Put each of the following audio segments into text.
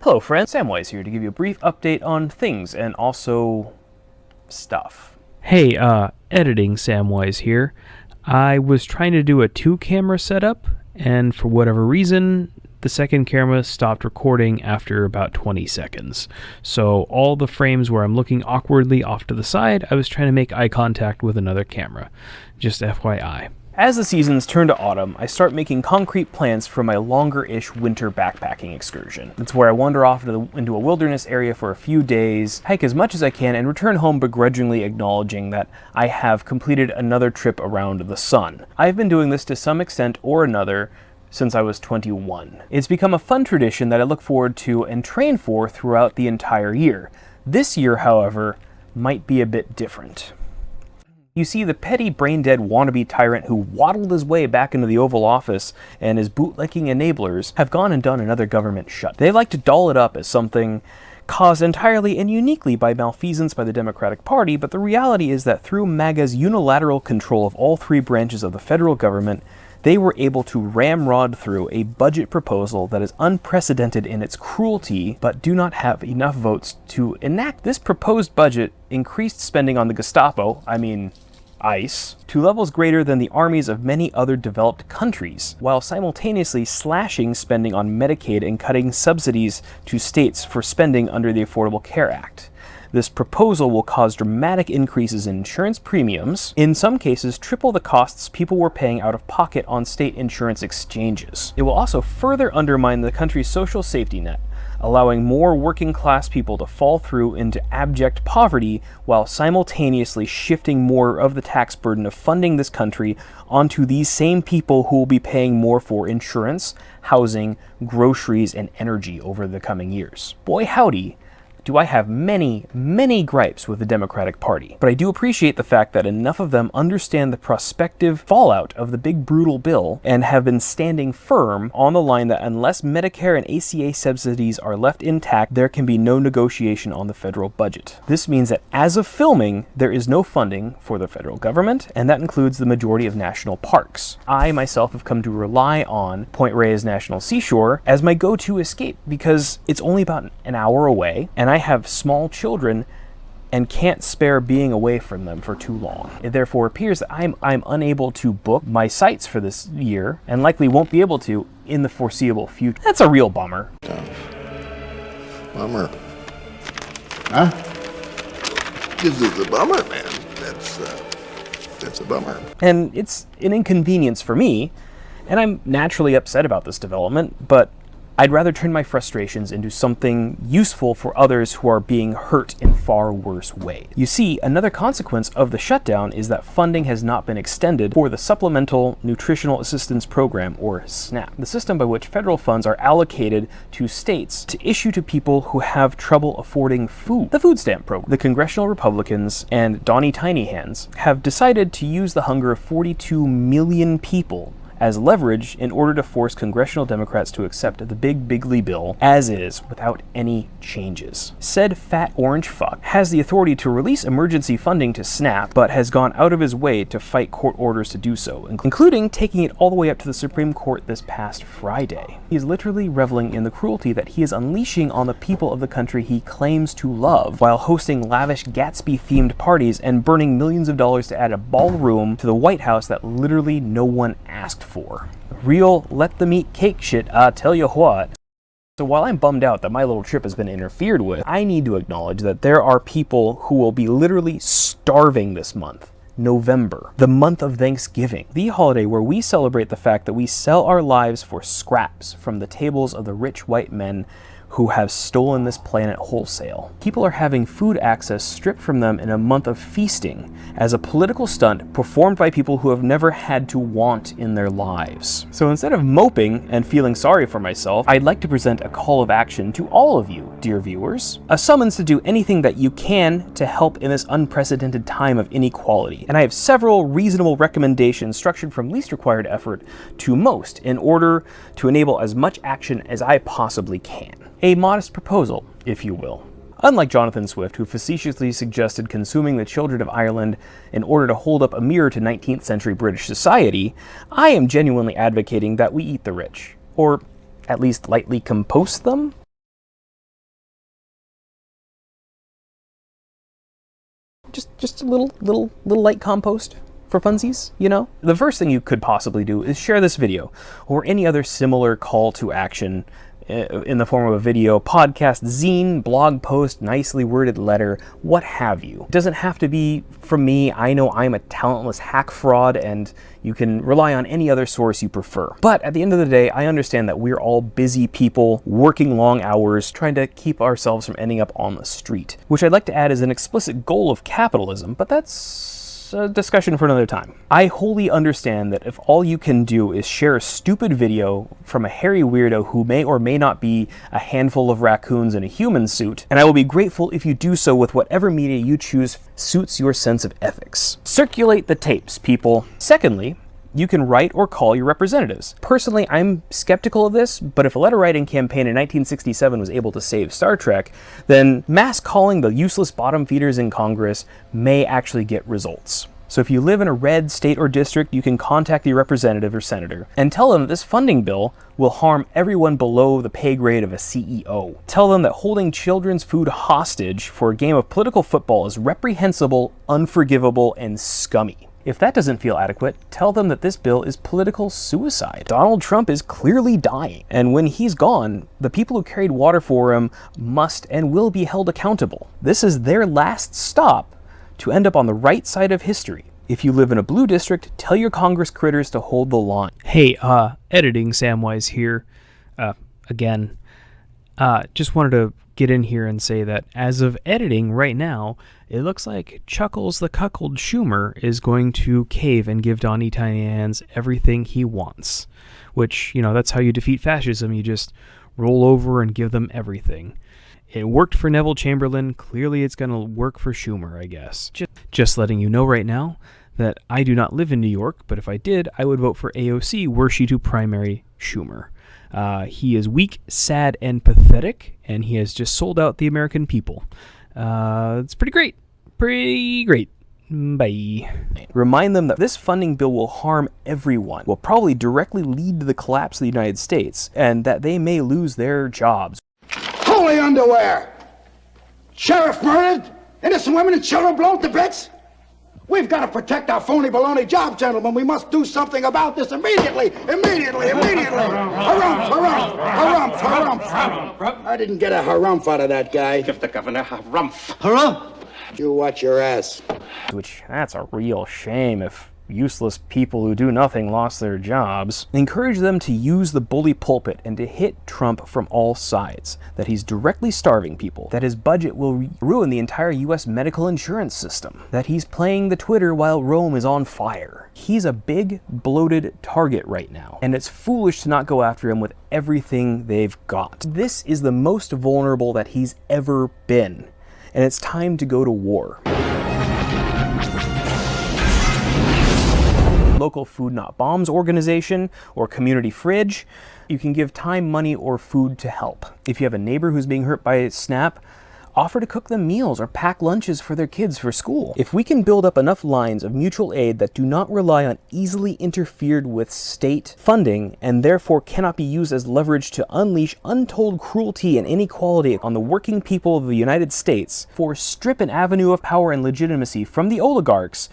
Hello friends, Samwise here to give you a brief update on things and also stuff. Hey, editing Samwise here. I was trying to do a 2-camera setup, and for whatever reason, the second camera stopped recording after about 20 seconds. So all the frames where I'm looking awkwardly off to the side, I was trying to make eye contact with another camera. Just FYI. As the seasons turn to autumn, I start making concrete plans for my longer-ish winter backpacking excursion. It's where I wander off into a wilderness area for a few days, hike as much as I can, and return home begrudgingly acknowledging that I have completed another trip around the sun. I've been doing this to some extent or another since I was 21. It's become a fun tradition that I look forward to and train for throughout the entire year. This year, however, might be a bit different. You see, the petty, brain-dead wannabe tyrant who waddled his way back into the Oval Office and his bootlicking enablers have gone and done another government shut. They like to doll it up as something caused entirely and uniquely by malfeasance by the Democratic Party, but the reality is that through MAGA's unilateral control of all three branches of the federal government, they were able to ramrod through a budget proposal that is unprecedented in its cruelty, but do not have enough votes to enact. This proposed budget increased spending on the Gestapo, ICE, to levels greater than the armies of many other developed countries, while simultaneously slashing spending on Medicaid and cutting subsidies to states for spending under the Affordable Care Act. This proposal will cause dramatic increases in insurance premiums, in some cases triple the costs people were paying out of pocket on state insurance exchanges. It will also further undermine the country's social safety net, allowing more working class people to fall through into abject poverty while simultaneously shifting more of the tax burden of funding this country onto these same people who will be paying more for insurance, housing, groceries, and energy over the coming years. Boy howdy, do I have many, many gripes with the Democratic Party. But I do appreciate the fact that enough of them understand the prospective fallout of the big brutal bill and have been standing firm on the line that unless Medicare and ACA subsidies are left intact, there can be no negotiation on the federal budget. This means that as of filming, there is no funding for the federal government, and that includes the majority of national parks. I myself have come to rely on Point Reyes National Seashore as my go-to escape because it's only about an hour away, and I have small children and can't spare being away from them for too long. It therefore appears that I'm unable to book my sites for this year and likely won't be able to in the foreseeable future. That's a real bummer. Bummer. Huh? This is a bummer, man. That's a bummer. And it's an inconvenience for me, and I'm naturally upset about this development, but I'd rather turn my frustrations into something useful for others who are being hurt in far worse ways. You see, another consequence of the shutdown is that funding has not been extended for the Supplemental Nutritional Assistance Program, or SNAP, the system by which federal funds are allocated to states to issue to people who have trouble affording food. The food stamp program. The congressional Republicans and Donnie Tiny Hands have decided to use the hunger of 42 million people as leverage in order to force congressional Democrats to accept the big bigly bill as is without any changes. Said fat orange fuck has the authority to release emergency funding to SNAP, but has gone out of his way to fight court orders to do so, including taking it all the way up to the Supreme Court this past Friday. He is literally reveling in the cruelty that he is unleashing on the people of the country he claims to love, while hosting lavish Gatsby-themed parties and burning millions of dollars to add a ballroom to the White House that literally no one asked for. Real let them eat cake shit, I tell you what. So while I'm bummed out that my little trip has been interfered with, I need to acknowledge that there are people who will be literally starving this month. November, the month of Thanksgiving, the holiday where we celebrate the fact that we sell our lives for scraps from the tables of the rich white men who have stolen this planet wholesale. People are having food access stripped from them in a month of feasting as a political stunt performed by people who have never had to want in their lives. So instead of moping and feeling sorry for myself, I'd like to present a call of action to all of you, dear viewers. A summons to do anything that you can to help in this unprecedented time of inequality. And I have several reasonable recommendations structured from least required effort to most in order to enable as much action as I possibly can. A modest proposal, if you will. Unlike Jonathan Swift, who facetiously suggested consuming the children of Ireland in order to hold up a mirror to 19th century British society, I am genuinely advocating that we eat the rich, or at least lightly compost them. just a little light compost for funsies, you know? The first thing you could possibly do is share this video or any other similar call to action in the form of a video, podcast, zine, blog post, nicely worded letter, what have you. It doesn't have to be from me. I know I'm a talentless hack fraud, and you can rely on any other source you prefer. But at the end of the day, I understand that we're all busy people working long hours trying to keep ourselves from ending up on the street, which I'd like to add as an explicit goal of capitalism, but that's a discussion for another time. I wholly understand that if all you can do is share a stupid video from a hairy weirdo who may or may not be a handful of raccoons in a human suit, and I will be grateful if you do so with whatever media you choose suits your sense of ethics. Circulate the tapes, people. Secondly, you can write or call your representatives. Personally, I'm skeptical of this, but if a letter writing campaign in 1967 was able to save Star Trek, then mass calling the useless bottom feeders in Congress may actually get results. So if you live in a red state or district, you can contact your representative or senator and tell them that this funding bill will harm everyone below the pay grade of a CEO. Tell them that holding children's food hostage for a game of political football is reprehensible, unforgivable, and scummy. If that doesn't feel adequate, tell them that this bill is political suicide. Donald Trump is clearly dying, and when he's gone, the people who carried water for him must and will be held accountable. This is their last stop to end up on the right side of history. If you live in a blue district, tell your Congress critters to hold the line. Hey, editing Samwise here. Again, just wanted to get in here and say that as of editing right now, it looks like Chuckles the Cuckold Schumer is going to cave and give Donnie Tiny Hands everything he wants. Which, you know, that's how you defeat fascism. You just roll over and give them everything. It worked for Neville Chamberlain. Clearly it's going to work for Schumer, I guess. Just letting you know right now that I do not live in New York, but if I did, I would vote for AOC were she to primary Schumer. He is weak, sad, and pathetic, and he has just sold out the American people. It's pretty great. Pretty great. Bye. Remind them that this funding bill will harm everyone, will probably directly lead to the collapse of the United States, and that they may lose their jobs. Holy underwear! Sheriff murdered, innocent women and children blown to bits. We've got to protect our phony baloney job, gentlemen. We must do something about this immediately. Immediately. Harumph, harumph, harumph, harumph. I didn't get a harumph out of that guy. Give the governor harumph. Harumph? You watch your ass. Which, that's a real shame if useless people who do nothing lost their jobs. Encourage them to use the bully pulpit and to hit Trump from all sides. That he's directly starving people. That his budget will ruin the entire US medical insurance system. That he's playing the Twitter while Rome is on fire. He's a big, bloated target right now, and it's foolish to not go after him with everything they've got. This is the most vulnerable that he's ever been, and it's time to go to war. Local Food Not Bombs organization or community fridge. You can give time, money, or food to help. If you have a neighbor who's being hurt by SNAP, offer to cook them meals or pack lunches for their kids for school. If we can build up enough lines of mutual aid that do not rely on easily interfered with state funding and therefore cannot be used as leverage to unleash untold cruelty and inequality on the working people of the United States, for strip an avenue of power and legitimacy from the oligarchs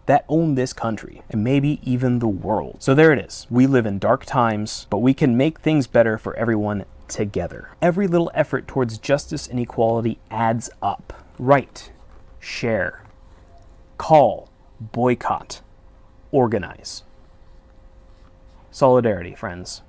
that own this country, and maybe even the world. So there it is. We live in dark times, but we can make things better for everyone together. Every little effort towards justice and equality adds up. Write, share, call, boycott, organize. Solidarity, friends.